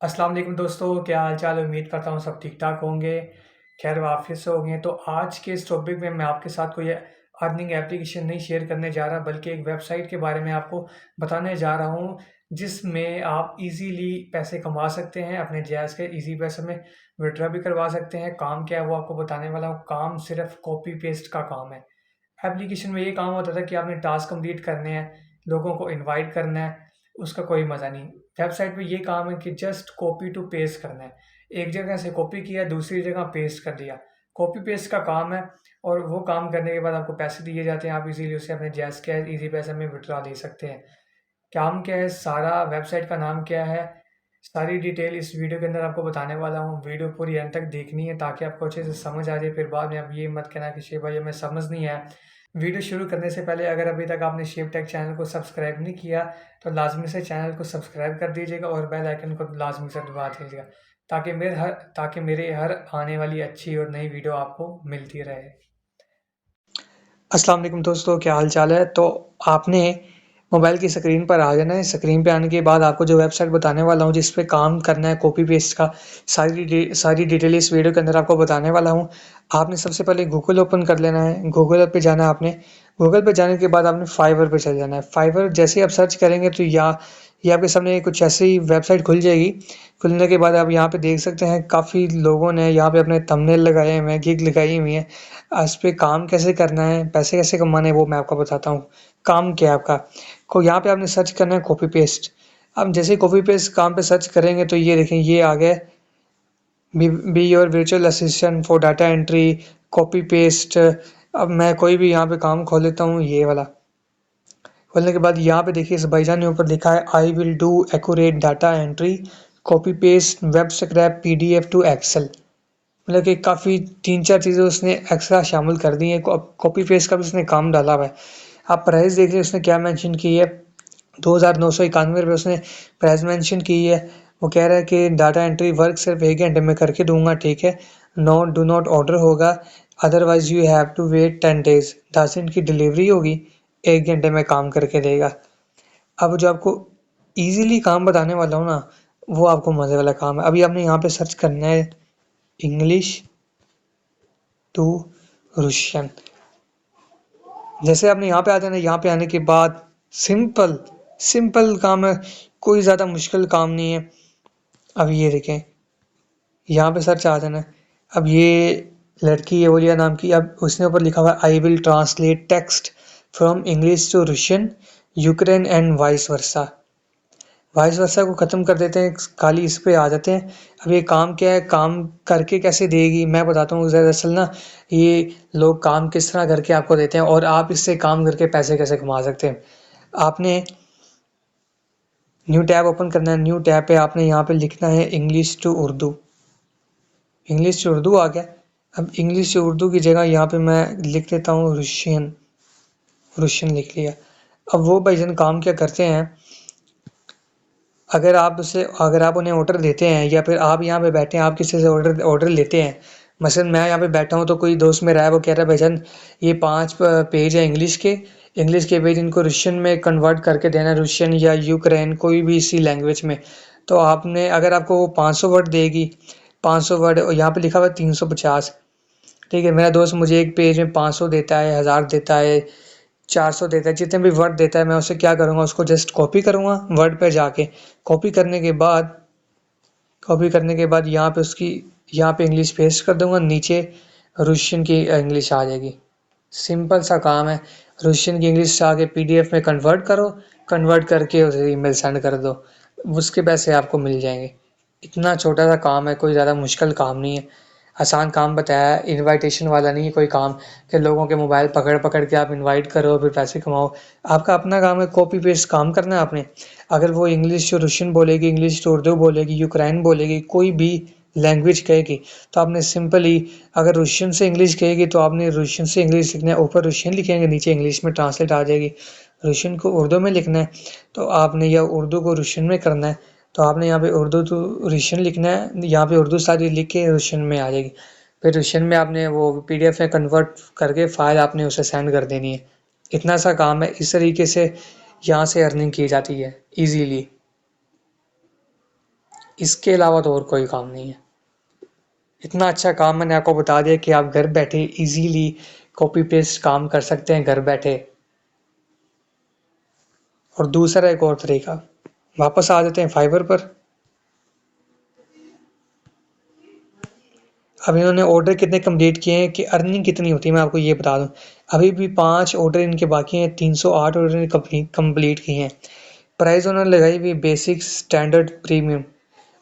अस्सलाम वालेकुम दोस्तों, क्या हाल चाल है? उम्मीद करता हूँ सब ठीक ठाक होंगे, खैर वाफियत से होंगे। तो आज के इस टॉपिक में मैं आपके साथ कोई अर्निंग एप्लीकेशन नहीं शेयर करने जा रहा, बल्कि एक वेबसाइट के बारे में आपको बताने जा रहा हूँ, जिसमें आप इजीली पैसे कमा सकते हैं। अपने जायज़ के इजी पैसे में विड्रॉ भी करवा सकते हैं। काम क्या है वो आपको बताने वाला हूँ। काम सिर्फ कॉपी पेस्ट का काम है। एप्लीकेशन में ये काम होता था कि आपने टास्क कंप्लीट करने हैं, लोगों को इनवाइट करना है, उसका कोई मज़ा नहीं। वेबसाइट पे ये काम है कि जस्ट कॉपी टू पेस्ट करना है। एक जगह से कॉपी किया, दूसरी जगह पेस्ट कर दिया। कॉपी पेस्ट का काम है और वो काम करने के बाद आपको पैसे दिए जाते हैं। आप इज़िली उसे अपने जैज़ कैश ईज़ी पैसे में विथड्रॉ ले सकते हैं। काम क्या है, सारा वेबसाइट का नाम क्या है, सारी डिटेल इस वीडियो के अंदर आपको बताने वाला हूँ। वीडियो पूरी अंत तक देखनी है ताकि आपको अच्छे से समझ आ जाए। फिर बाद में आप ये मत कहना कि शेख भाई हमें समझ नहीं आया। वीडियो शुरू करने से पहले अगर अभी तक आपने शेप टेक चैनल को सब्सक्राइब नहीं किया तो लाजमी से चैनल को सब्सक्राइब कर दीजिएगा और बेल आइकन को लाजमी से दबा दीजिएगा ताकि मेरे हर आने वाली अच्छी और नई वीडियो आपको मिलती रहे। अस्सलाम वालेकुम दोस्तों, क्या हाल चाल है? तो आपने मोबाइल की स्क्रीन पर आ जाना है। स्क्रीन पे आने के बाद आपको जो वेबसाइट बताने वाला हूँ जिस पे काम करना है कॉपी पेस्ट का, सारी डिटेल इस वीडियो के अंदर आपको बताने वाला हूँ। आपने सबसे पहले गूगल ओपन कर लेना है। गूगल पे जाना है आपने। गूगल पे जाने के बाद आपने फाइवर पे चले जाना है। फाइवर जैसे ही आप सर्च करेंगे तो ये आपके सामने कुछ ऐसी वेबसाइट खुल जाएगी। खुलने के बाद आप यहाँ पे देख सकते हैं काफ़ी लोगों ने यहाँ पे अपने थंबनेल लगाए हुए हैं, गिग लगाई हुई है। इस पे काम कैसे करना है, पैसे कैसे कमाने हैं वो मैं आपको बताता हूँ। काम क्या है आपका, को यहाँ पे आपने सर्च करना है कॉपी पेस्ट। अब जैसे कॉपी पेस्ट काम पे सर्च करेंगे तो ये देखें, ये आ गया be your virtual assistant for data entry, copy paste. अब मैं कोई भी यहाँ पे काम खोल लेता हूँ, ये वाला खोलने के बाद यहाँ पे देखिए इस भाईजान ने ऊपर लिखा है I will do accurate data entry, copy paste, web scrap, PDF to Excel. मतलब कि काफ़ी 3-4 चीज़ें उसने एक्स्ट्रा शामिल कर दी हैं। कॉपी पेस्ट का भी उसने काम डाला हुआ है। आप प्राइस देख लीजिए उसने क्या मेंशन की है, 2,991 रुपये उसने प्राइस मेंशन की है। वो कह रहा है कि डाटा एंट्री वर्क सिर्फ 1 घंटे में करके दूंगा, ठीक है। नो डू नॉट ऑर्डर होगा, otherwise you have to wait 10 days. 10 दिन की डिलीवरी होगी, 1 घंटे में काम करके देगा। अब जो आपको इजीली काम बताने वाला हूँ ना, वो आपको मज़े वाला काम है। अभी आपने यहाँ पे सर्च करना है इंग्लिश टू रुशियन। जैसे आपने यहाँ पे आ जाना, यहाँ पे आने के बाद सिंपल सिंपल काम है, कोई ज़्यादा मुश्किल काम नहीं है। अब ये देखें, यहाँ पे सर्च आ जाना। अब ये लड़की है ओलिया नाम की, अब उसने ऊपर लिखा हुआ है I will translate text from English to Russian, Ukraine and vice versa. Vice versa को ख़त्म कर देते हैं, खाली इस पे आ जाते हैं। अब ये काम क्या है, काम करके कैसे देगी मैं बताता हूँ। दरअसल ना, ये लोग काम किस तरह करके आपको देते हैं और आप इससे काम करके पैसे कैसे कमा सकते हैं। आपने न्यू टैब ओपन करना है। न्यू टैब पे आपने यहाँ पे लिखना है English to Urdu. English to Urdu आ गया। अब इंग्लिश टू उर्दू की जगह यहाँ पे मैं लिख देता हूँ रुशियन। रुशियन लिख लिया। अब वो भाईजान काम क्या करते हैं, अगर आप उन्हें ऑर्डर देते हैं या फिर आप यहाँ पे बैठे हैं, आप किसी से ऑर्डर लेते हैं। मसलन मैं यहाँ पे बैठा हूँ तो कोई दोस्त मेरा है, वो कह रहा है भाईजान ये 5 पेज है इंग्लिश के पेज इनको रुशियन में कन्वर्ट करके देना, रुशियन या यूक्रेन कोई भी इसी लैंग्वेज में। तो आपने अगर आपको वो 500 वर्ड देगी, 500 वर्ड और यहाँ पे लिखा हुआ है 350, ठीक है। मेरा दोस्त मुझे एक पेज में 500 देता है, 1000 देता है, 400 देता है, जितने भी वर्ड देता है मैं उसे क्या करूँगा, उसको जस्ट कॉपी करूँगा वर्ड पे जाके। कॉपी करने के बाद यहाँ पे यहाँ पे इंग्लिश पेस्ट कर दूंगा, नीचे रुशियन की इंग्लिश आ जाएगी। सिंपल सा काम है। रुशियन की इंग्लिश आके पीडीएफ में कन्वर्ट करो, कन्वर्ट करके उसे ईमेल सेंड कर दो, उसके पैसे आपको मिल जाएंगे। इतना छोटा सा काम है, कोई ज़्यादा मुश्किल काम नहीं है। आसान काम बताया है, इनविटेशन वाला नहीं है कोई काम कि लोगों के मोबाइल पकड़ पकड़ के आप इनवाइट करो फिर पैसे कमाओ। आपका अपना काम है, कॉपी पेस्ट काम करना है आपने। अगर वो इंग्लिश रुशियन बोलेगी, इंग्लिश उर्दू बोलेगी, यूक्रेन बोलेगी, कोई भी लैंग्वेज कहेगी तो आपने सिंपली, अगर रुशियन से इंग्लिश कहेगी तो आपने रुशियन से इंग्लिश लिखना है, ऊपर रुशियन लिखेंगे, नीचे इंग्लिश में ट्रांसलेट आ जाएगी। रुशियन को उर्दू में लिखना है तो आपने, या उर्दू को रुशियन में करना है तो आपने यहाँ पे उर्दू टू रुशियन लिखना है, यहाँ पे उर्दू सारी लिख के रुशियन में आ जाएगी। फिर रुशियन में आपने वो पीडीएफ में कन्वर्ट करके फाइल आपने उसे सेंड कर देनी है। इतना सा काम है। इस तरीके से यहाँ से अर्निंग की जाती है इजीली। इसके अलावा तो और कोई काम नहीं है। इतना अच्छा काम मैंने आपको बता दिया कि आप घर बैठे इजीली कॉपी पेस्ट काम कर सकते हैं घर बैठे। और दूसरा एक और तरीका, वापस आ जाते हैं फाइवर पर। अब इन्होंने ऑर्डर कितने कंप्लीट किए हैं कि अर्निंग कितनी होती है मैं आपको ये बता दूं। अभी भी 5 ऑर्डर इनके बाकी हैं, 308 ऑर्डर कंप्लीट किए हैं। प्राइस उन्होंने लगाई हुई बेसिक, स्टैंडर्ड, प्रीमियम।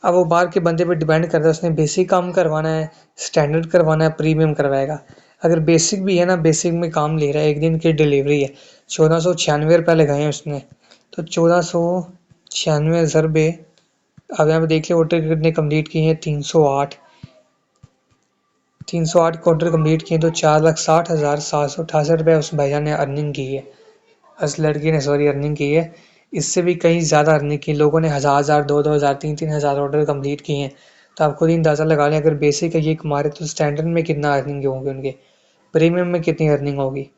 अब वो बाहर के बंदे पे डिपेंड करता है, उसने बेसिक काम करवाना है, स्टैंडर्ड करवाना है, प्रीमियम करवाएगा। अगर बेसिक भी है ना, बेसिक में काम ले रहा है, 1 दिन की डिलीवरी है, 1496 रुपये लगाए हैं उसने। तो 1496 ज़रबे, अब यहाँ पे देखिए ऑर्डर कितने कंप्लीट किए हैं, 308। 308 ऑर्डर कंप्लीट किए तो 4,60,768 रुपये उस भाईजान ने अर्निंग की है, उस लड़की ने सॉरी अर्निंग की है। इससे भी कहीं ज़्यादा अर्निंग की, लोगों ने 1,000 2,000 2,000 3,000 3,000 ऑर्डर कंप्लीट किए हैं। तो आप खुद ही अंदाज़ा लगा लें, अगर बेसिक है ये कमा रहे तो स्टैंडर्ड में कितना अर्निंग होंगे उनके, प्रीमियम में कितनी अर्निंग होगी।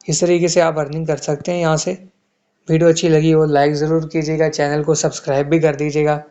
इस तरीके से आप अर्निंग कर सकते हैं यहाँ से। वीडियो अच्छी लगी हो लाइक ज़रूर कीजिएगा, चैनल को सब्सक्राइब भी कर दीजिएगा।